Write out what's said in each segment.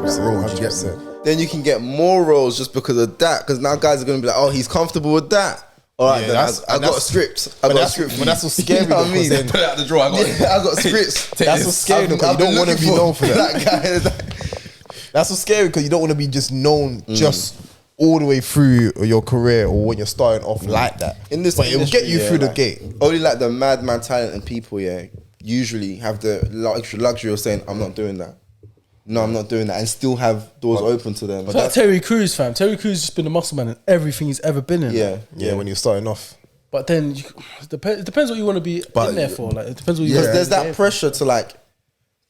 that role. Do you get me? Then you can get more roles just because of that. Because now guys are going to be like, oh, he's comfortable with that. All right, then I got a script. I got a script. But that's what's scary. You know what I mean? Put it out the drawer. I got scripts. That's what's scary because you don't want to be known for that. That's what's scary because you don't want to be just known just all the way through your career or when you're starting off like that. In this but it will get you through the gate. Only like the madman talented people, usually have the luxury of saying, I'm not doing that. No, I'm not doing that, and still have doors open to them. It's like Terry Crews, fam. Terry Crews has been a muscle man in everything he's ever been in. Yeah, when you're starting off. But then it depends what you want to be in there for. Like, it depends what you. Because there's that pressure to like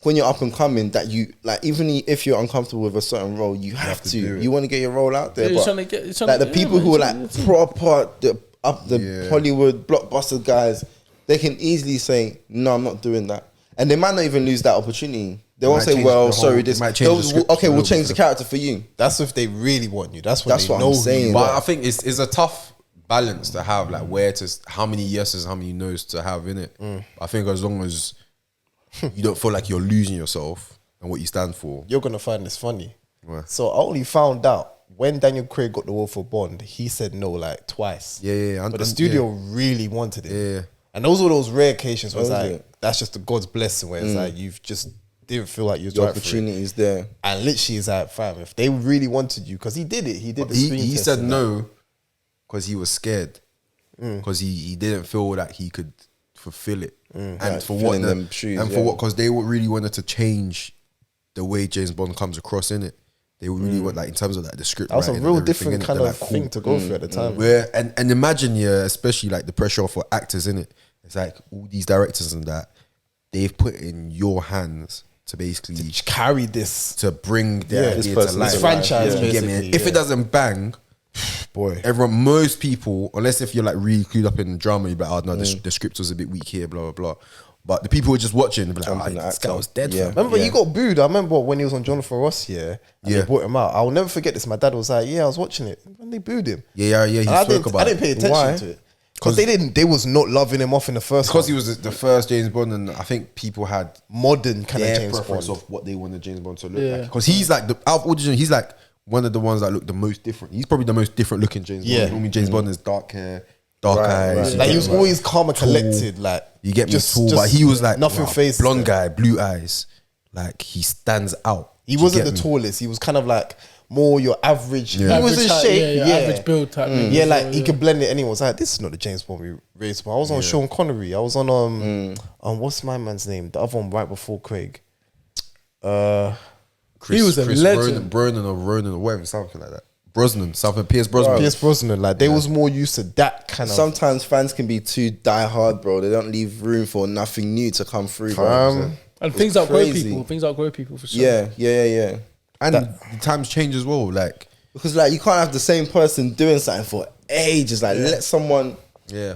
when you're up and coming that you like. Even if you're uncomfortable with a certain role, you have to. You want to get your role out there. Yeah, but like the people who are like proper the Hollywood blockbuster guys, they can easily say, "No, I'm not doing that," and they might not even lose that opportunity. They won't say, "Well, sorry, this." Okay, we'll change the character for you. That's if they really want you. That's what I'm saying. But I think it's a tough balance to have, like how many yeses, how many nos to have in it. I think as long as you don't feel like you're losing yourself and what you stand for, you're gonna find this funny. Yeah. So I only found out when Daniel Craig got the role for Bond, he said no like twice. Yeah. But the studio really wanted it. Yeah. And those were those rare occasions where it's like that's just the God's blessing where it's like you've just didn't feel like you're the opportunity is there, and literally it's like, fam, if they really wanted you, because he did it, he did. He said no because he was scared, because he didn't feel that he could fulfill it, and for what because they really wanted to change the way James Bond comes across in it. They really want, like, in terms of like the script. That was a real different kind of thing to go through at the time. Where and imagine, especially like the pressure for actors in it. It's like all these directors and that they've put in your hands to basically carry this, to bring their idea to life. This franchise, basically. If it doesn't bang, boy, most people, unless if you're like really clued up in drama, you're like, oh no, the script was a bit weak here, blah blah blah. But the people who are just watching, they're like, this guy was dead. Remember, you got booed. I remember when he was on Jonathan Ross, and they brought him out. I'll never forget this. My dad was like, I was watching it, and they booed him. He spoke about it. I didn't pay attention to it. Because they was not loving him off in the first. Because he was the first James Bond, and I think people had modern kind of James preference Bond of what they wanted James Bond to look like. Because he's like out of audition, he's like one of the ones that look the most different. He's probably the most different looking James Bond. Normally James Bond is dark hair, dark eyes. Like he was always calm and collected. Like you get me, tall, but he was like nothing face, blonde guy, blue eyes. Like he stands out. He wasn't the tallest. He was kind of like more your average. He was in shape, average build type. Like he could blend it. Anyone was like, this is not the James Bond we raised. I was on Sean Connery. I was on what's my man's name? The other one right before Craig. He was a legend. Ronan or whatever, something like that. Brosnan, something. Pierce Brosnan. Pierce Brosnan. Like they was more used to that kind of. Sometimes fans can be too die hard, bro. They don't leave room for nothing new to come through, bro. And things outgrow people. Things outgrow people for sure. Yeah. And the times change as well, like because like you can't have the same person doing something for ages. Like let someone. Yeah.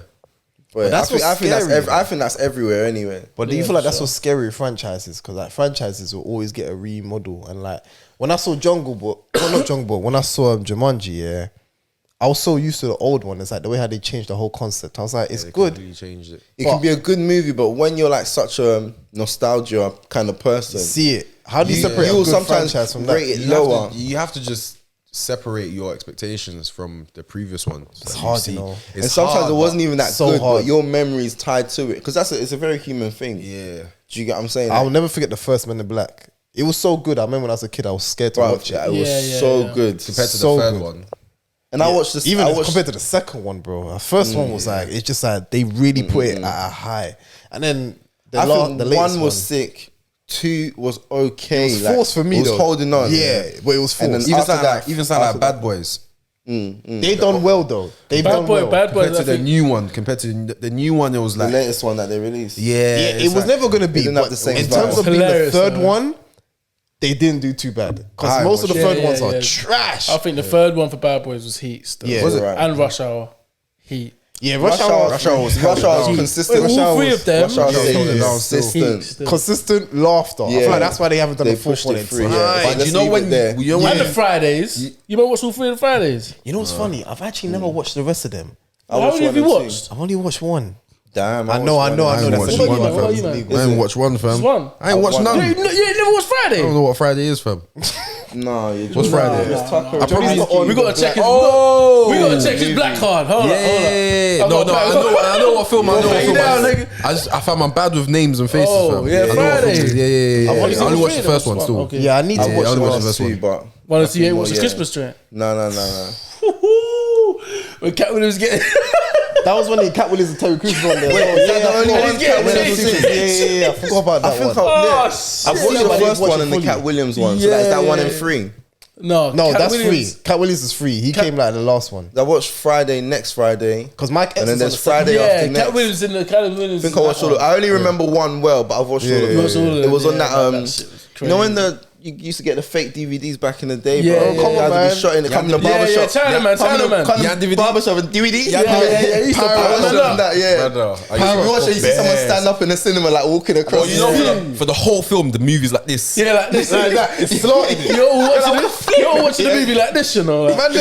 But I think that's everywhere anyway. But do you feel like that's what's scary with franchises? Because like franchises will always get a remodel. And like when I saw Jungle Book, not Jungle Book, when I saw Jumanji, I was so used to the old one. It's like the way how they changed the whole concept. I was like, it's good. Changed it. It can be a good movie, but when you're like such a nostalgia kind of person, see it. How do you separate a good franchise from that? Rate it lower. You have to just separate your expectations from the previous one. It's hard, you know. And sometimes it wasn't even that good, but your memory is tied to it because it's a very human thing. Yeah. Do you get what I'm saying? I'll never forget the first Men in Black. It was so good. I remember when I was a kid, I was scared to watch it. It was so good compared to the third one. And I watched this compared to the second one, bro. The first one was like it's just like they really put it at a high, and then the latest one was sick. 2 was okay. It was forced for me. It was holding on. Yeah, but it was forced. Even sound like Bad Boys. They done well though. They've done well. Bad Boys. Compared to the new one, the new one, it was like the latest one that they released. Yeah, it was never gonna be. But in terms of being the third one, they didn't do too bad because most of the third ones are trash. I think the third one for Bad Boys was heat still. Yeah, and Rush Hour, heat. Yeah, Rush Hour was consistent. All three of them, consistent laughter. I feel like that's why they haven't done the fourth one. But you know when and the Fridays, you might watch all 3 of the Fridays. You know what's funny? I've actually never watched the rest of them. How many have you watched? I've only watched one. Damn, I know. I ain't watched one, fam. One. I ain't watched none. You never watched Friday? I don't know what Friday is, fam. No, what's Friday? We gotta check his. We gotta check his black card. Hold on. No, I know what film. I found I'm bad with names and faces. Oh, yeah, Friday. I only watched the first one still. Okay. Yeah, I need to watch the the first two, but Want to see what's the Christmas trend? no. When Cat Williams getting. That was when Cat Williams and Terry Crews were on there. the only one Cat Williams Yeah. I forgot about that one. I've watched the first one and the Cat Williams one. So that's that 1 and 3. No, that's free. Cat Williams is free. He came like the last one. I watched Friday, next Friday. Because Mike Epps and then is there's on the Friday after Cat next. Williams in the Cat Williams. I think I watched all of it. I only remember one well, but I've watched all of it. It was on that. You know when you used to get the fake DVDs back in the day, bro? Yeah, come on, man. Be shot in the barbershop. Chinaman. Barbershop and DVD. Yeah. We watch it, you see someone stand up in the cinema, like walking across. You know, for the whole film, the movie's like this. Yeah, like this. Like that. It's floating. You're all watching the movie like this, you know. Man,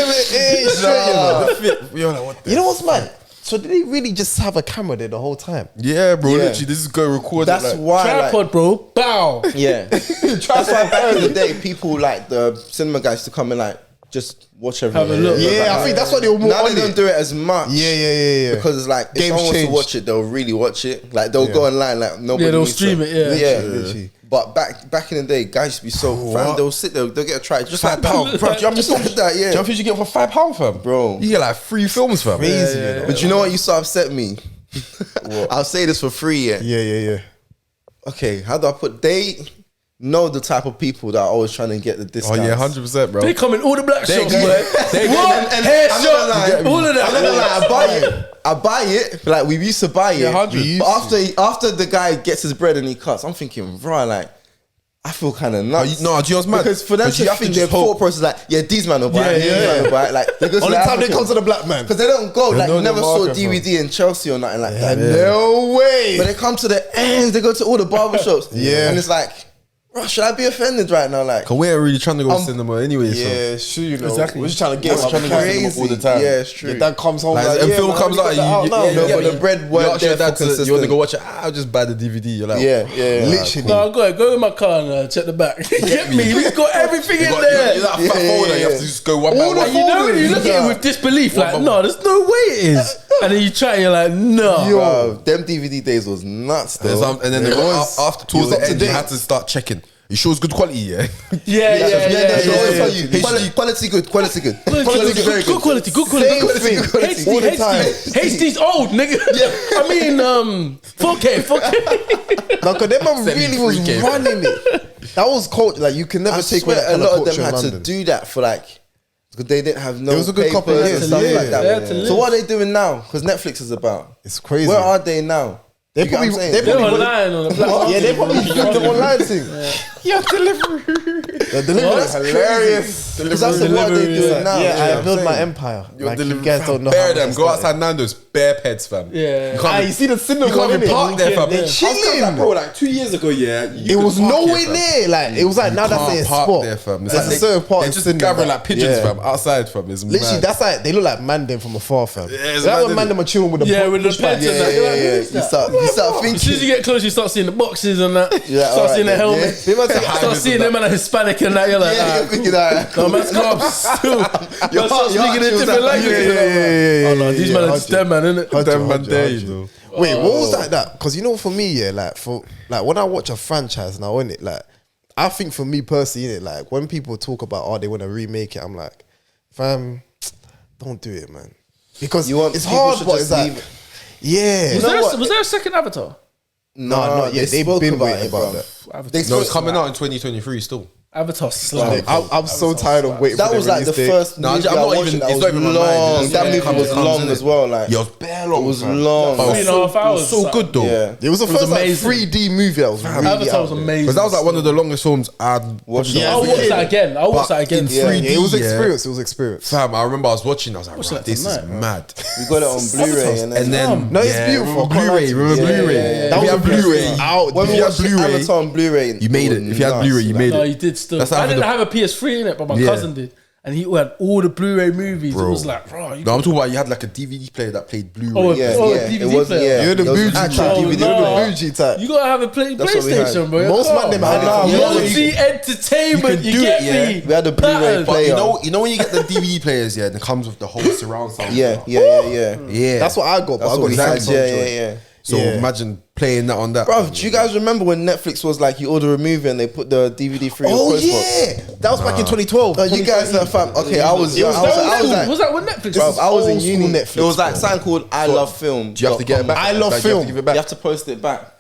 You're like, what the you know what's mad? So did they really just have a camera there the whole time? Yeah, bro. Literally, this is go record. That's why. Tripod, bro. Bow. Yeah. That's why back in the day, people like the cinema guys to come and like just watch everything. Have a look. Yeah, I think that's why they were more Now on they don't it. do it as much. Yeah. Because it's like, if Games someone wants to changed. watch it, they'll really watch it. Like they'll go online, like nobody. Yeah, they'll needs stream to. it. Yeah. Literally. But back in the day, guys used to be so fam. They'll sit there, they'll get a try, just like £5, bro. just like that, yeah. Do you know what you get for £5, fam? Bro. You get like 3 films, fam. Crazy, you know? But you know what used to upset me? I'll say this for free, yeah. Yeah. Okay, how do I put? They know the type of people that are always trying to get the Oh discounts. yeah, 100%, bro. They come in all the black shops, go- boy. What? and Hair I'm not shop. lying. All of that. I'm not gonna lie, I buy it. Like we used to buy it. 100. But after the guy gets his bread and he cuts, I'm thinking, right, like I feel kind of nuts. No, do you know what's mad? Because for them you to have think to their just hope. thought process like, yeah, these man will buy it, Yeah. these man will buy it. Like they go to Only the time they African- come to the black man. because they don't go like know you never the saw market, DVD in Chelsea or nothing like that. No way. But they come to the ends. They go to all the barbershops. Yeah. and it's like, bro, should I be offended right now? Like, Cause we're really trying to go to cinema anyway. So. Yeah, sure, you know. Exactly. We're just trying to get that's trying to go to cinema crazy. all the time. Yeah, it's true. Your dad comes home Like, like, and yeah, film man, comes we out, got that out now. but the bread weren't there for you want to go consistent. watch it? I'll just buy the DVD. You're like, Yeah. Literally. No, go in my car and check the back. Get me. We've got everything in there. You got that fat folder. You have to just go one by one. And you know when you look at it with disbelief, like, no, there's no way it is. And then you try, you're like, no. Bro, them DVD days was nuts though. And then after towards the end, you had to start checking. You sure it's good quality, yeah? Yeah. Quality good. Quality very Good quality. All the time. HD's old, nigga. I mean, 4K. No, because them man really was 3K, running it. That was culture. Like, you can never I take away swear that a kind lot of of them culture in had to London. do that for like, because they didn't have no It was a good couple of papers years, and stuff yeah. like They had to that. live. So what are they doing now? Because Netflix is about. It's crazy. Where are they now? They You get what probably, I'm saying? they They're probably online on the black market. yeah, they probably filmed the online thing. Yeah, delivery. The delivery is hilarious. Because that's what are they doing now? Yeah, You know I what built I'm my saying? empire. You're Like, you delivering, guys fam. don't know Bear how them. this Go started. outside Nando's. Bare pets, fam. Yeah. You can't You see the cinema, You can't even innit? park there, fam. They're I was like, bro, like 2 years ago, yeah. It was nowhere near. Like, it was like, now that's their park spot. there, fam. It's That's like a certain part They're of just cinema. gathering like pigeons, Yeah. fam. Outside, fam. It's Literally, mad. that's like, they look like man them from afar, fam. Yeah, it's That's mad, when man innit? them are chilling with the Yeah, with the push back. pets and that. You're like, who is You that? start As soon as thinking. you get close, you start seeing the boxes and that. Yeah, Start seeing the alright, helmet. They must have Start seeing them and Hispanic and that. You're like, Yeah, you're thinking that. no, man's calm still. Your Man start speaking heart in feels different like- languages. yeah. Oh no, these men are just them, man, innit? Them man there, you know. Wait, what was that? Because you know, for me, yeah, like when I watch a franchise now, innit, like I think for me personally, innit, like when people talk about they want to remake it, I'm like, fam, don't do it, man, because it's people hard, should but just it's like, leave it. yeah, Was there a second Avatar? no, not yet. they They've spoke been about waiting it, about bro. that. They No, spoke it's coming about out in 2023 still. Avatar slide. I'm so tired of waiting. That for was the like the release date. first No, movie I'm I not watched even- that it's was not even my mind. long. It's That just- movie it was comes, long innit? as well. Like Yo, it's bare long. it was fam. long. But it was 3.5 hours. so good though. Yeah. It was the It was first like amazing. 3D movie that was really Avatar out was there. amazing. Because that was like one of the longest films I'd watched. Yeah, I'll watch that again. I'll watch But that again. in 3D, Yeah, it was yeah. experience. It was experience. Fam, I remember I was watching. I was like, Watch right, that this is tonight, mad. We got it on Blu-ray and And then No, it's beautiful. remember Blu-ray. Remember Yeah, Blu-ray. yeah, yeah. That If you was had the best Blu-ray thing out. when if we you had watched Blu-ray, Avatar on Blu-ray, you made it. If you had Blu-ray, you made No, it. you did still. That's how I didn't the- have a PS3 in it, but my Yeah. cousin did. and he had all the Blu-ray movies. Bro. It was like, bro, No, I'm talking about you had like a DVD player that played Blu-ray. Oh, Yeah, DVD it was, player. You're the It was bougie actual type. DVD You're player. the bougie type. You gotta have a That's what we had. PlayStation, bro. Most man them had Nah, it. yeah, Multi entertainment. You get me? We had a Blu-ray Pattern. player. You know when you get the DVD players, yeah, and it comes with the whole surround sound. Yeah. Yeah. That's what I got. But That's I got what we the had. Samsung Yeah, joint. yeah. So Yeah. imagine playing that on that. Bro, do you guys remember when Netflix was like, you order a movie and they put the DVD through your Oh post box? yeah, that was back in 2012. You guys are fam. Okay, I was young. Was that when Netflix? I was in old school uni. Netflix, It was like bro. something called I Love Film. Do you have to get it back? I love Like, you have film. to give it You back. have to post it back.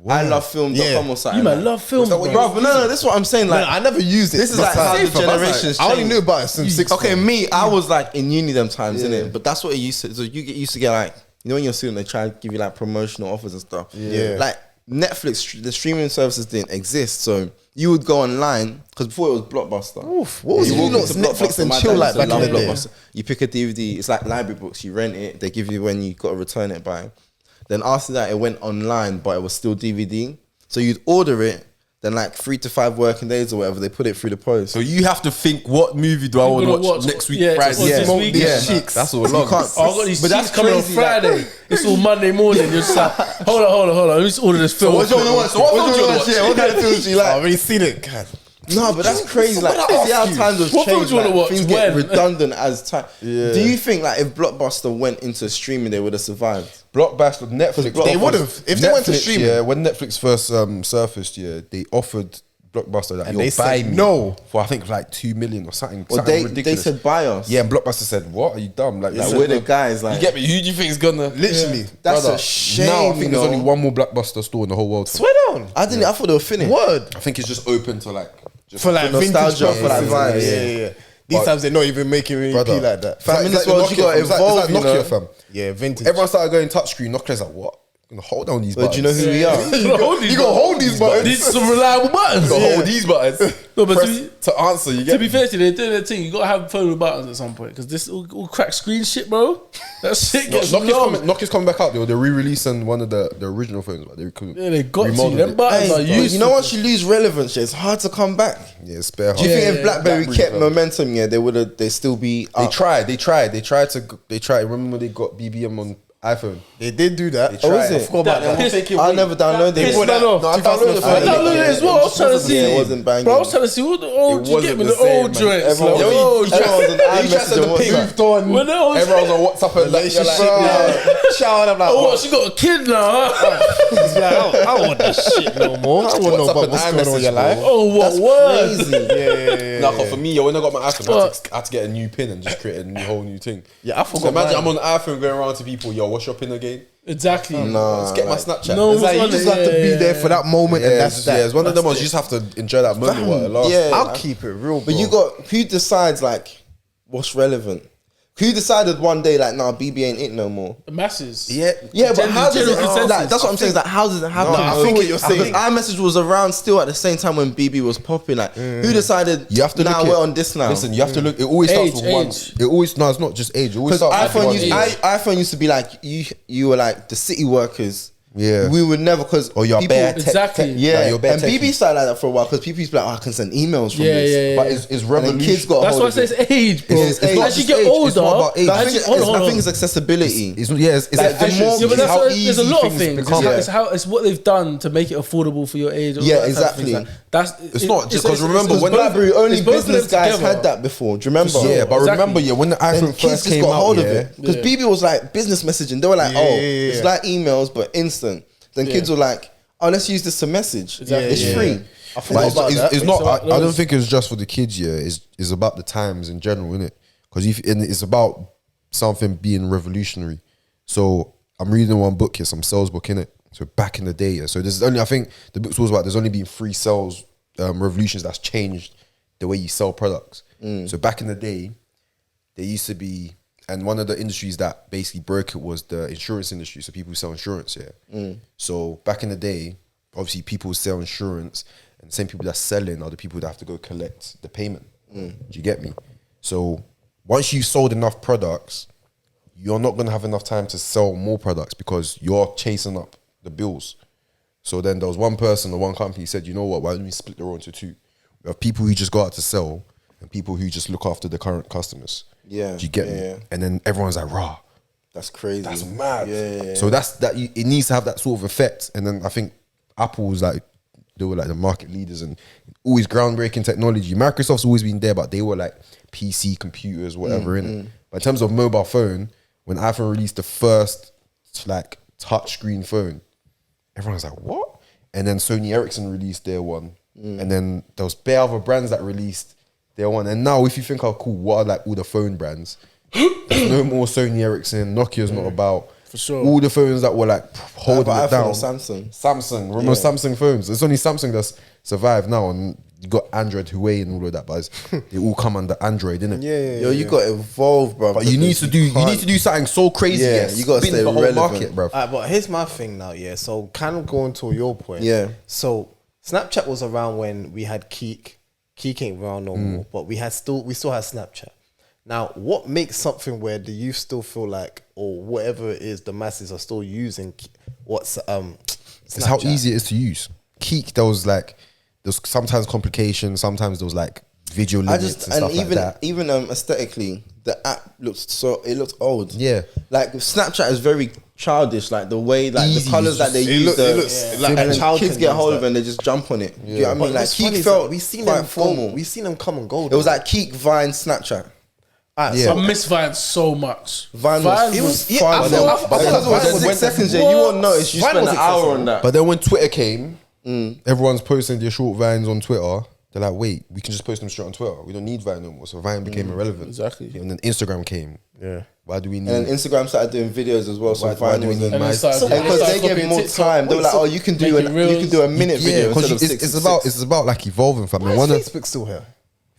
I love film.com or something. You man love film, that what bro. you- Bro, but no, this is what I'm saying. Like, I never used it. this is like how the generations I only change. knew about it since sixth. Okay, form. me, I was like in uni them times, innit? But that's what it used to. So you get used to get like, you know, when you're a student, they try to give you like promotional offers and stuff. Yeah. Like Netflix, the streaming services didn't exist, so you would go online because before it was Blockbuster. Oof, what was You you walk know, into Netflix Blockbuster, and my chill dad like used to back in love the day? Blockbuster. You pick a DVD. It's like library books. You rent it. They give you when you got to return it by. Then after that, it went online, but it was still DVD. So you'd order it. Then like 3 to 5 working days or whatever, they put it through the post. So you have to think, what movie do I want gonna to watch watch- next week, yeah, Friday? what's this Smoke week? these Yeah. chicks. That's all You long. can't- Oh, I got these But that's seats coming on crazy, like- Friday. It's all Monday morning. You're just like, hold on. Let me just order this film. what do you want to watch? So what film do you want to watch? Yeah, what kind of films do you I've like? already seen it. God. No, but that's crazy. Like, see how times have What film changed. do you wanna Like, watch? things get When? redundant as time. Do you think like if Blockbuster went into streaming, they would have survived? Blockbuster, Netflix. They would've. If they went to Netflix, streaming. Yeah, when Netflix first surfaced, yeah, they offered Blockbuster that And you'll they buy said me no. for I think like 2 million or something. Or something they ridiculous. said buy us. Yeah, and Blockbuster said, "What are you dumb? Like, Like, we're the guys. Like, you get me? Who do you think is gonna Literally. that's Brother, a shame. Now I think you there's know? only one more Blockbuster store in the whole world. Swear down. I didn't. I thought they were finished. Word. I think it's just open to like just For like For nostalgia, vintage for like purposes. vibes. Yeah. These But- times they're not even making an EP brother. like that. Fam, in this the world, you Nokia, gotta fam. It's like evolve, you Nokia, know? fam. Yeah, vintage. Everyone started going touchscreen. Nokia's like, what? I'm gonna hold down these But buttons. do you know who we are? You gotta hold these buttons. These are some reliable buttons. You gotta hold these buttons. No, but Press to answer. You To get be me? fair to you, they're doing their thing. You gotta have a phone with buttons at some point because this all crack screen shit, bro. That shit gets long. Nokia's coming back out. They're re-releasing one of the original phones. But Yeah, they got to. remodeled Them it. buttons are Hey, used. you know, once you lose relevance, yeah, it's hard to come back. Yeah, it's bare hard. Do you think Yeah, if BlackBerry BlackBerry, kept fam. momentum, yeah, they would have, they still be They up? tried. Remember when they got BBM on iPhone? They did do that. They tried. is it? I forgot about That- that. I never downloaded Piss it. man off. No, I downloaded it. I downloaded it as well. I was trying to see. Yeah, it wasn't banging. Bro, I was trying to see what the old. It You get wasn't me the the same, old man. joints. Everyone like, was- old everyone was joints. an You tried iMessage to and the ping. WhatsApp. Moved on. When the old Everyone was on WhatsApp and like, you're like, Shout out like, Oh, what? She got a kid now, huh? He's like, I don't want that shit no more. I want to know WhatsApp about and what's going on in iMessage, your bro. life. Oh, what That's word? crazy. No, 'cause for me, when I got my iPhone, Fuck. I had to get a new pin and just create a whole new thing. Yeah, I So forgot. imagine mine. I'm on iPhone going around to people, yo, what's your pin again? Exactly. Let's get my Snapchat. No, It's like you What's just on have it? to be Yeah, there yeah, for that moment, Yeah, and it's that's just, yeah, it's that. one of them ones you just have to enjoy that moment while it lasts. Yeah. I'll keep it real, bro. But you got, who decides like what's relevant? Who decided one day like, nah, BB ain't it no more? The masses. Yeah. Yeah, but how does general it? consensus. Like, that's what I'm saying. Is like, how does it happen? No, I think what you're saying. Because iMessage was around still at the same time when BB was popping. Like, who decided? You have to now look we're at- on this now. Listen, you have to look. It always starts with one. Age. It always no, it's not just age. It always because starts with iPhone one used, age. iPhone used to be like you were like the city workers. Yeah. we would never because Or you're bare tech- Exactly. tech- Yeah, like, you're bare and BB techie. started like that for a while because people used to be like, oh, I can send emails from Yeah, this. yeah, But yeah. it's And then revolution. kids got a That's hold why I of say it. it's age, bro. It's age. As you It's get age. It's older, not about age. I as think, you- it's, hold on, I hold think on. it's accessibility. It's it's Like, the more- Yeah, but that's how what, there's a easy lot of things things. become. It's what they've done to make it affordable for your age. all Yeah, that type of exactly. things. Like, that's It's not just 'cause remember Because when BlackBerry only it's both of them business guys together. had that before. Do you remember? Yeah, but Exactly. remember, yeah, when the And iPhone kids first just came got out, hold of yeah, it because Yeah. BB was like business messaging. They were like, Yeah, oh, yeah, yeah, it's yeah. like emails but instant. Then kids were like, oh, let's use this to message. Exactly. It's Yeah, free. yeah. I But forgot about that. it's not. about I don't those. think it's just for the kids. Yeah, it's about the times in general, innit? Because it's about something being revolutionary. So I'm reading one book here, some sales book in it. So back in the day, yeah. So there's only, I think the book talks about there's only been 3 sales revolutions that's changed the way you sell products. So back in the day, there used to be, and one of the industries that basically broke it was the insurance industry. So people who sell insurance, yeah. So back in the day, obviously people sell insurance, and the same people that's selling are the people that have to go collect the payment. Do you get me? So once you've sold enough products, you're not going to have enough time to sell more products because you're chasing up the bills. So then there was one person or one company said, you know what, why don't we split the role into 2? We have people who just go out to sell, and people who just look after the current customers. Yeah. Do you get me? Yeah. And then everyone's like, rah. That's crazy. That's mad. Yeah. So it needs to have that sort of effect. And then I think Apple was like, they were like the market leaders and always groundbreaking technology. Microsoft's always been there, but they were like PC, computers, whatever, innit? But in terms of mobile phone, when iPhone released the first like touchscreen phone, everyone was like, what? And then Sony Ericsson released their one. And then there was bare other brands that released their one. And now if you think how cool, what are like all the phone brands? There's no more Sony Ericsson, Nokia's not about. For sure. All the phones that were like holding it down. Samsung. Remember Samsung phones? It's only Samsung that's survived now, and you got Android, Huawei, and all of that. But they all come under Android, innit? Yo, you got to evolve, bro. But you need to do something so crazy. Yeah, you got to stay the whole relevant. market, bro. But here's my thing now, yeah. So kind of going to your point. Yeah. So Snapchat was around when we had Keek. Keek ain't around no more, but we still had Snapchat. Now, what makes something where the youth still feel like, or whatever it is, the masses are still using Snapchat? It's how easy it is to use. Keek, there's sometimes complications, sometimes there was like video limits and stuff like that. Even aesthetically, the app looks old. Yeah. Like Snapchat is very childish, like the way, like Easy. the colors that they It use, looks like and a then child kids can get use hold of that. it and they just jump on it. You know what I mean? Like what's funny Keek is felt that we've seen quite them formal. We've seen them come and go. It was like Keek, Vine, Snapchat. Yeah. I miss Vine so much. Vine was yeah, fun. I thought- But I then thought it was Vine 6 was- seconds. Yeah, you What? won't notice. You Vine spent was an hour accessible. on that. But then when Twitter came, everyone's posting their short Vines on Twitter. They're like, wait, we can just post them straight on Twitter. We don't need Vine no more. So Vine became irrelevant. Exactly. And then Instagram came. Yeah. Why do we need? And then Instagram started doing videos as well. So Why Vine do we was need in. my- Because they gave more time. They were like, oh, you can do a minute video because instead of six. it's about like evolving, fam. Why And is Facebook still here?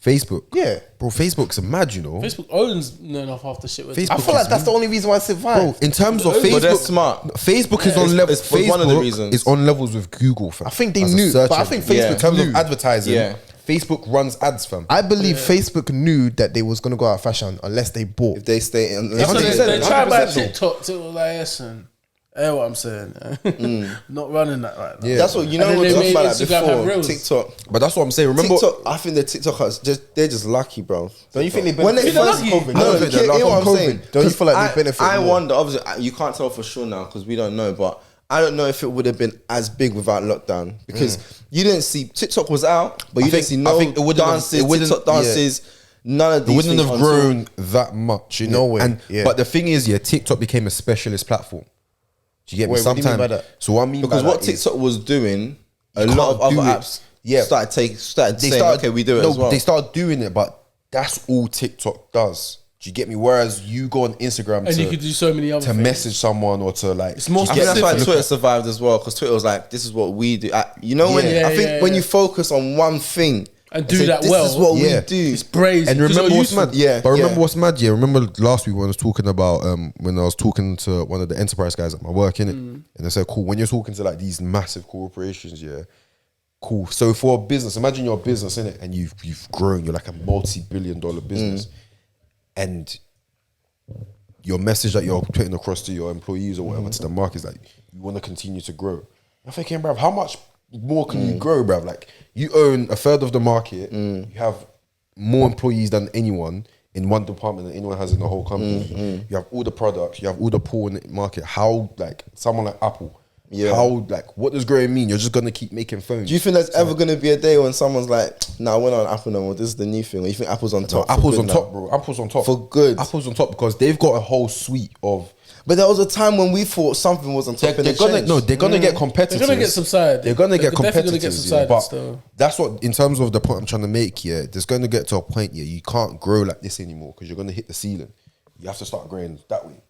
Facebook, Yeah. bro, Facebook's mad, you know. Facebook owns nearly half the shit. Facebook I feel like that's the only reason why I said Vine. Bro, in terms of But Facebook, they're smart. Facebook is on level. it's one of the reasons. Is on levels with Google, fam. I think they as a knew, search but I think engine. Facebook in terms knew. of advertising, Yeah. Facebook runs ads, fam. I believe Facebook knew that they was gonna go out of fashion unless they bought. If they stay in, So they 100%, try by 100%. TikTok to like, listen, hear what I'm saying. Not running that right now. Yeah. that's what you know. And then We they talked made about that Instagram have before. reels. TikTok. But that's what I'm saying. Remember, TikTok. I think the TikTokers they're just lucky, bro. Don't you think they When they benefited first from lucky. COVID? I don't think they're hear lucky what from I'm COVID. saying? Don't you 'Cause feel like they benefit I more? wonder. Obviously, you can't tell for sure now because we don't know. But I don't know if it would have been as big without lockdown because you didn't see TikTok was out, but you didn't see no it wouldn't have- dances, it wouldn't- TikTok dances. None of it these wouldn't things have until- grown that much, you know. No way, And yeah. but the thing is, yeah, TikTok became a specialist platform. Do you get me? Wait, what do you mean by that? So what I mean because by what that is, TikTok was doing, a You lot of can't other do it. apps Yeah. started saying, okay, we do it as well. They started doing it, but that's all TikTok does. Do you get me? Whereas you go on Instagram And you could do so many other to things. message someone or to like. It's more I think that's why specific. Twitter survived as well because Twitter was like, this is what we do. You know, when Yeah, I think yeah, when yeah. you focus on one thing And do say, that this well. is what Yeah. we do. It's brazen. And 'cause remember you're what's useful. mad? Yeah, But remember yeah. what's mad? Yeah, remember last week when I was talking about when I was talking to one of the enterprise guys at my work, innit? And they said, cool, when you're talking to like these massive corporations, yeah, cool. So for a business, imagine you're a business, innit? And you've grown, you're like a multi-billion-dollar business. And your message that you're putting across to your employees or whatever to the market is like, you want to continue to grow. I'm thinking, bruv, how much more can you grow, bruv? Like, you own a third of the market, you have more employees than anyone in one department than anyone has in the whole company. You have all the products, you have all the pool in the market. How, like, someone like Apple, how, like, what does growing mean? You're just going to keep making phones. Do you think there's ever going to be a day when someone's like, nah, we're not on Apple no more, this is the new thing? Or you think Apple's on top? No, for Apple's good on now? top, bro. Apple's on top. For good. Apple's on top because they've got a whole suite of... But there was a time when we thought something was on top and They're it gonna changed. they're gonna get competitors. They're gonna get subsided. They're gonna get They're definitely competitors. gonna get Yeah, subsided but still. that's what, in terms of the point I'm trying to make here, there's gonna get to a point here you can't grow like this anymore because you're gonna hit the ceiling. You have to start growing that way.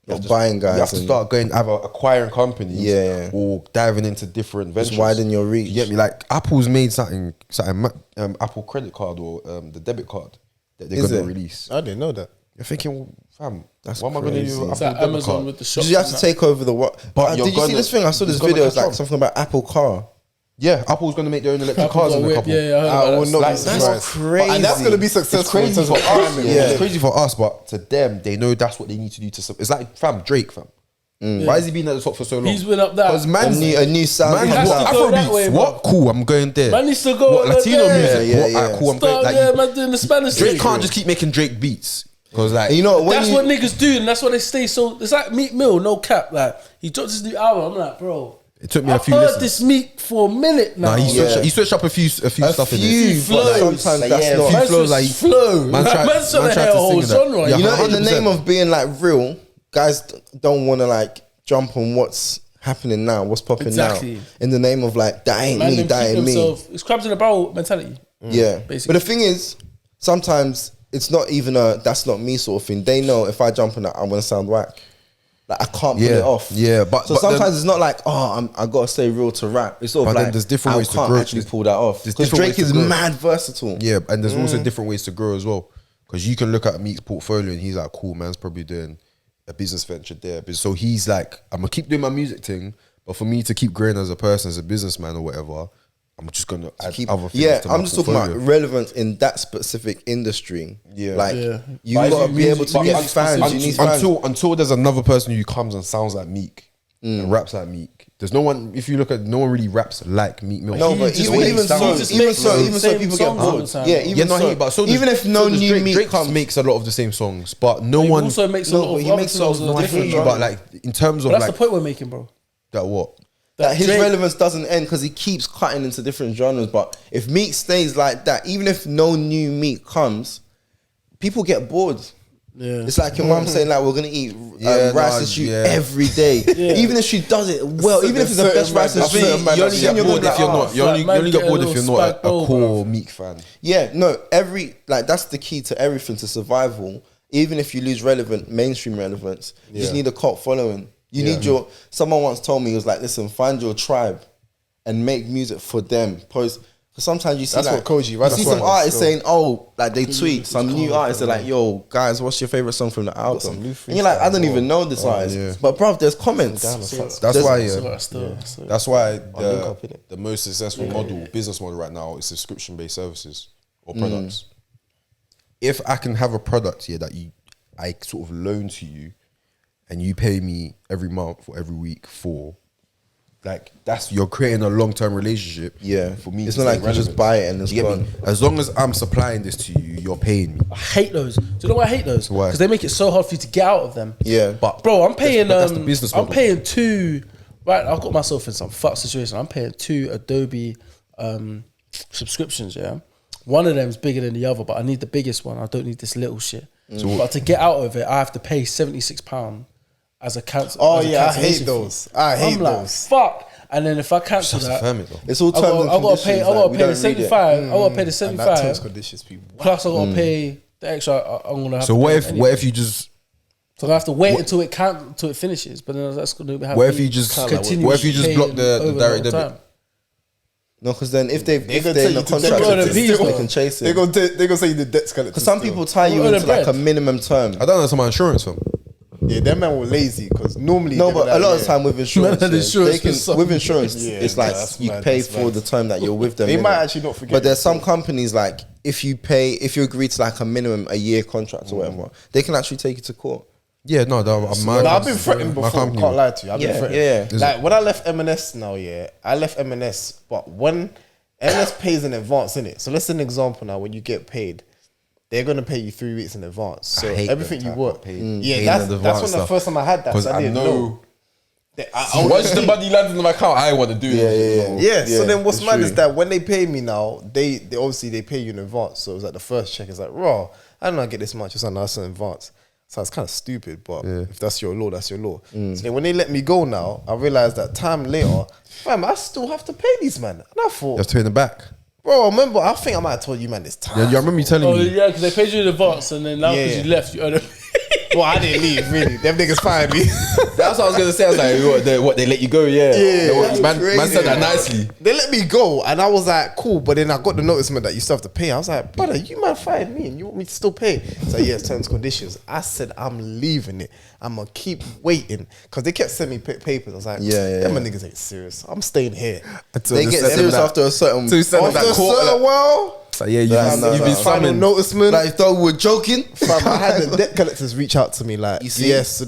You have to- buying guys You have to and- start going either acquiring companies, Yeah. or diving into different ventures. widen your reach. You get me? Like Apple's made something Apple credit card or the debit card that they're Is gonna it? release. I didn't know that. You're thinking, well, fam, That's what am I gonna crazy. do? with It's Apple like debit Amazon card? with the shops. You have to take over the what? But Did you're you see gonna- this thing? I saw this it's gonna video. It's catch like up. something about Apple Car. Yeah, Apple's gonna make their own electric Apple cars got in a whip, couple. yeah, I heard I about will that. not Like, be that's surprised. crazy. And that's gonna be successful. It's crazy in terms for of us. timing. Yeah. It's crazy for us, but to them, they know that's what they need to do to. It's like, fam, Drake, fam. Why has he been at the top for so long? He's been up there. Because a new sound. has to go that way, Afrobeats. bro. What? Cool, I'm going there. Man needs to go What, Latino music? Yeah, What? Alright, cool, I'm going. Start, man, doing the Spanish Drake thing. can't just keep making Drake beats. Because You know when That's what niggas do, and that's why they stay so. It's like Meek Mill, no cap. Like he dropped his new album. I'm like, bro. it took me I've a few heard listens. this Meek for a minute now. Nah, he switched up a few stuff in it. Sometimes that's not. few flows, like, flow. man tried- Man's trying man to tried hear a to whole sing that. genre. Yeah. You know, in the 100%. name of being like real, guys don't want to like jump on what's happening now, what's popping Exactly. now. In the name of like that ain't Man, me, them that keep ain't me. themselves- It's crabs in a barrel mentality. Yeah, basically. but the thing is, sometimes it's not even a that's not me sort of thing. They know if I jump on that, I'm gonna sound whack. Like I can't pull it off. Yeah, but sometimes then, it's not like I gotta stay real to rap. It's sort of But then like there's different ways I to can't grow. actually pull that off There's because different Drake ways is to grow. mad versatile. yeah, and there's also different ways to grow as well. Because you can look at Meek's portfolio and he's like, cool, man's probably doing a business venture there. But so he's like, I'm gonna keep doing my music thing, but for me to keep growing as a person, as a businessman or whatever, I'm just gonna add other things. Yeah, to my I'm just talking about portfolio. relevance in that specific industry. Yeah. like Yeah. you But gotta if be you- able to but get un- fans. You need fans. until there's another person who comes and sounds like Meek and raps like Meek. There's no one. If you look at, no one really raps like Meek Mill. No, but just even makes so, sounds. even Just so, makes even so, same people get songs all bored. the time. Yeah, yeah, even no, so, but so even does, if no so does new Drake, Meek Drake comes, makes a lot of the same songs, but no He one. also makes a No, lot but of he other makes a lot of songs that are different different. but like in terms of But that's like the point we're making, bro. that what. that his Drake- relevance doesn't end because he keeps cutting into different genres. But if Meek stays like that, even if no new Meek comes, people get bored. Yeah. It's like your mum saying like we're gonna eat Yeah, rice nah, and stew yeah. every day. Even if she does it well, even if it's the best rice and stew, You only then get you're gonna bored be if like, you're "Oh, not. You only man, get get a bored if little you're not spag a bowl, core Meek fan. Yeah, no, that's the key to everything, to survival. Even if you lose mainstream relevance, you just need a cult following. You need someone once told me, he was like, listen, find your tribe and make music for them. Because sometimes you see That's like, what Koji, you right? see That's some what- artists saying, oh, like they tweet, some new artists are like, yo, guys, what's your favorite song from the album? some new And you're like, I freestyles don't as even know this artist. yeah. But bruv, there's comments. That's There's- why. So That's why link up, innit? the most successful business model right now is subscription-based services or products. If I can have a product here that I sort of loan to you, and you pay me every month or every week for, like, you're creating a long-term relationship. Yeah, for me, it's to not stay like you just relevant. buy it and it's You get me? gone. As long as I'm supplying this to you, you're paying me. I hate those. Do you know why I hate those? Why? Because they make it so hard for you to get out of them. Yeah. But Bro, I'm paying. that's the business I'm model. paying two. Right, I've got myself in some fuck situation. I'm paying 2 Adobe subscriptions. Yeah, one of them is bigger than the other, but I need the biggest one. I don't need this little shit. But to get out of it, I have to pay £76 as a cancel. Oh as a yeah, I cancellation hate fee. those. I hate I'm like, those. fuck. And then if I cancel Just that, affirm it though. It's all I terms and gotta conditions. pay. I like, gotta we pay the don't read it. 75. I gotta pay the And that 75. terms conditions people. Plus, I gotta pay the extra. I'm gonna have. So to what pay if anyway. you just So I have to wait until it finishes. But then that's going to have. what if you just block the direct debit? Time. No, because then if they're gonna in tell the you to contract, go to they Visa. can chase They're it. gonna say the debt skeleton. Because some people tie you What into are the like a bread? minimum term. I don't know some insurance firm. yeah, them man were lazy because normally No, they were but a like, lot of yeah. the time with insurance, Man, yeah, insurance they can for some- with insurance, Yeah, it's like that's you mad, pay that's for mad. the term that you're with them. They innit? might actually not forget. But there's some companies like if you agree to like a minimum a year contract or whatever, they can actually take you to court. Yeah, no, I've been threatened before. Can't lie to you. I've been Yeah, threatened. yeah. Like when I left M&S now, yeah, I left M&S, but when M&S pays in advance, innit? So let's say an example now. When you get paid, they're gonna pay you 3 weeks in advance. So hate everything that you type work, of pay- yeah, paying that's in when advance the stuff. first time I had that. Because So I I didn't know. know I once the money lands in my account, I want to do it. Yeah, so Yeah, then what's it's mad true. is that when they pay me now, they obviously they pay you in advance. So it was like the first check is like, raw, I don't know I get this much, it's not nice in advance. So it's kind of stupid, but if that's your law, that's your law. So then when they let me go now, I realized that time later, fam, I still have to pay these man. And I You thought, have to pay in the back. bro, remember, I think I might have told you man this time. Yeah, I remember you telling Oh me. yeah, because they paid you in advance, and then now because Yeah. you left, you earn it. Well, I didn't leave, really. Them niggas fired me. That's what I was gonna say. I was like, what they let you go? Yeah, Yeah, man said that nicely. They let me go, and I was like, cool. But then I got the noticement that you still have to pay. I was like, brother, you man fired me, and you want me to still pay? So yeah, terms and conditions. I said I'm leaving it. I'm gonna keep waiting because they kept sending me papers. I was like, them my niggas ain't serious. I'm staying here. They get serious after a certain. After a certain while, So yeah, Nah, you've nah, been nah. final summoned. noticement. Like, though we're joking. Fam, I had the debt collectors reach out to me like, You see? yes,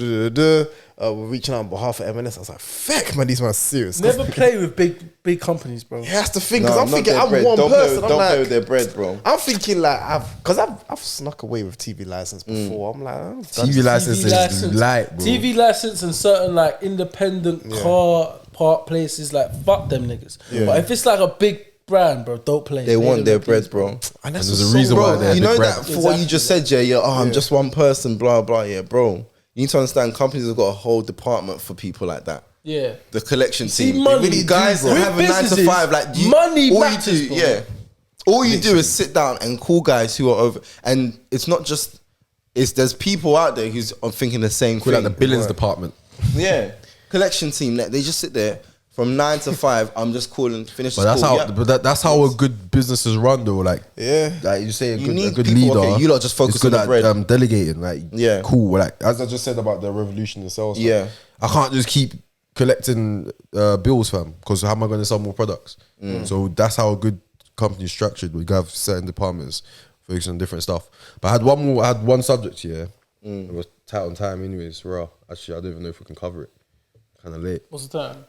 we're reaching out on behalf of M&S. I was like, fuck, man, these men are serious. Never play with big companies, bro. Yeah, that's the thing, because I'm thinking I'm one person. Don't play with their bread, bro. I'm thinking like I've snuck away with TV license before. I'm like, TV license is light, bro. TV license and certain like independent car park places, like fuck them niggas. Yeah. But if it's like a big brand, bro, don't play. They want their bread, bro. And there's a reason why they're you know bread. that for what you just said, yeah. I'm just one person, blah blah. Yeah, bro. You need to understand, companies have got a whole department for people like that. Yeah, the collection see, team. money, really, guys that have a 9 to 5, like money all matters, you do, bro. yeah. All you do is sit down and call guys who are over, and it's not just. There's people out there who's thinking the same thing. Like the billings department. Yeah, collection team. They just sit there from 9 to 5. I'm just calling, finish. But that's how. But that's how a good business is run, though. Like, like you say, a good people, leader. Okay, you lot just focus on the bread. Delegating, like, cool. Like as I just said about the revolution in sales. Yeah, I can't just keep collecting bills, fam. Because how am I going to sell more products? So that's how a good company is structured. We have certain departments focusing on different stuff. But I had one subject here. It was tight on time, anyways. Raw. Actually, I don't even know if we can cover it. Kind of late. What's the time?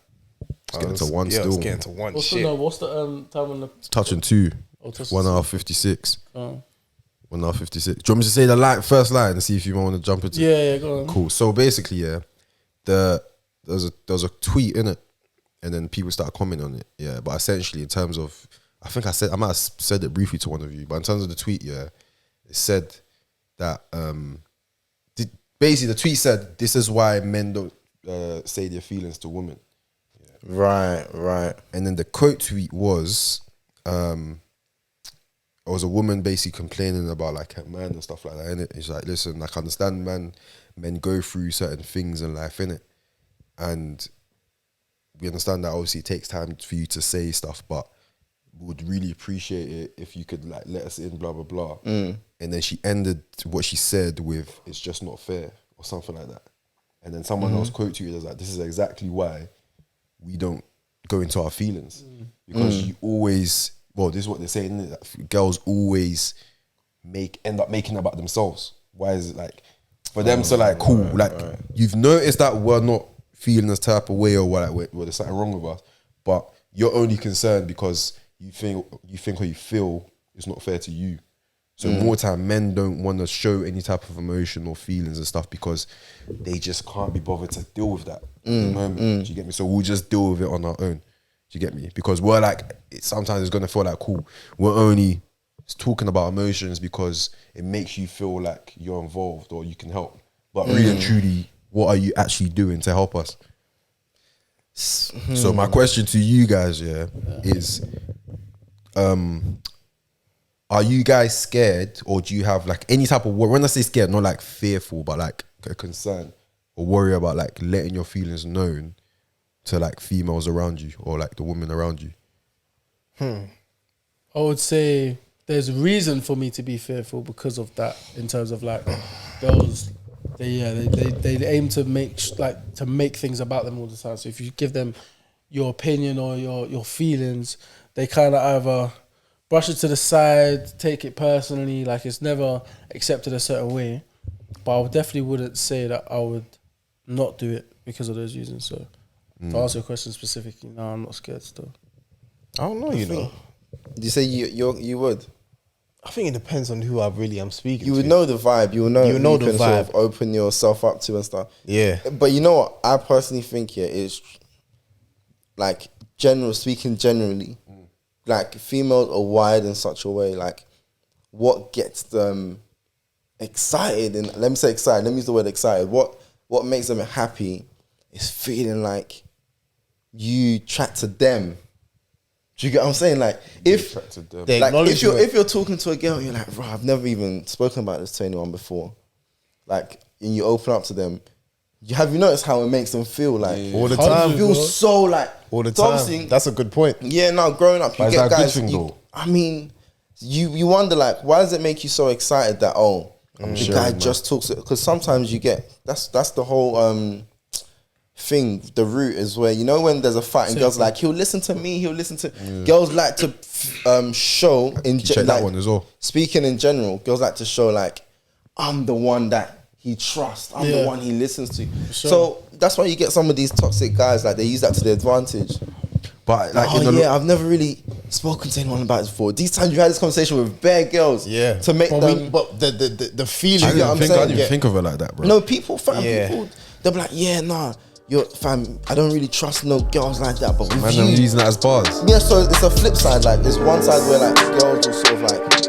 It's getting to one still. It's getting to one. What's the time on the? It's touching 2. 1 hour 56. 1 hour 56. Do you want me to say the first line and see if you want to jump into? Yeah, go on. Cool. So basically, there was a tweet in it, and then people started commenting on it. Yeah, but essentially, in terms of, I might have said it briefly to one of you, but in terms of the tweet, it said that basically the tweet said this is why men don't say their feelings to women. Right. And then the quote tweet was, it was a woman basically complaining about like her man and stuff like that, innit? It's like, listen, like, I understand men go through certain things in life, innit? And we understand that obviously it takes time for you to say stuff, but would really appreciate it if you could like let us in, blah, blah, blah. And then she ended what she said with, it's just not fair, or something like that. And then someone else quote tweeted as like, this is exactly why we don't go into our feelings, because you always, well, this is what they're saying, isn't it? That girls always end up making it about themselves. Why is it like for them to like, cool, like you've noticed that we're not feeling this type of way, or what, like, there's something wrong with us, but you're only concerned because you think or you feel it's not fair to you. So more time, men don't want to show any type of emotion or feelings and stuff because they just can't be bothered to deal with that at the moment. Do you get me? So we'll just deal with it on our own. Do you get me? Because we're like, sometimes it's going to feel like, cool, we're only talking about emotions because it makes you feel like you're involved or you can help. But really and truly, what are you actually doing to help us? So my question to you guys, is, are you guys scared, or do you have like any type of worry? When I say scared, not like fearful, but like a concern or worry about like letting your feelings known to like females around you or like the women around you? I would say there's a reason for me to be fearful because of that. In terms of like girls, they aim to make things about them all the time. So if you give them your opinion or your feelings, they kind of either brush it to the side, take it personally, like it's never accepted a certain way. But I definitely wouldn't say that I would not do it because of those reasons. So to answer your question specifically, no, I'm not scared still. I don't know, you know. Do you say you would? I think it depends on who I really am speaking to. You would know the vibe. You would know the vibe. Sort of open yourself up to and stuff. Yeah. But you know what? I personally think is like speaking generally, like females are wired in such a way, like what gets them excited, and let me say excited, let me use the word excited. What makes them happy is feeling like you chat to them. Do you get what I'm saying? Like if you're talking to a girl, you're like, bro, I've never even spoken about this to anyone before. Like, and you open up to them, have you noticed how it makes them feel like all the time? Feel so like all the time. That's a good point. Yeah, no, growing up, you get guys. I mean, you wonder like, why does it make you so excited that the guy just talks? Because sometimes you get that's the whole thing. The root is where, you know, when there's a fight and girls like, he'll listen to me, girls like to show in check that one as well. Speaking in general, girls like to show like, I'm the one that he trusts. I'm the one he listens to. Sure. So that's why you get some of these toxic guys, like they use that to their advantage. But like, I've never really spoken to anyone about this before. These times you had this conversation with bare girls, to make them. But the feeling, I didn't think of it like that, bro. No, people, people, they'll be like, yeah, nah, I don't really trust no girls like that. But with Man, you, I'm using that as bars. yeah. So it's a flip side. Like, there's one side where like girls will sort of like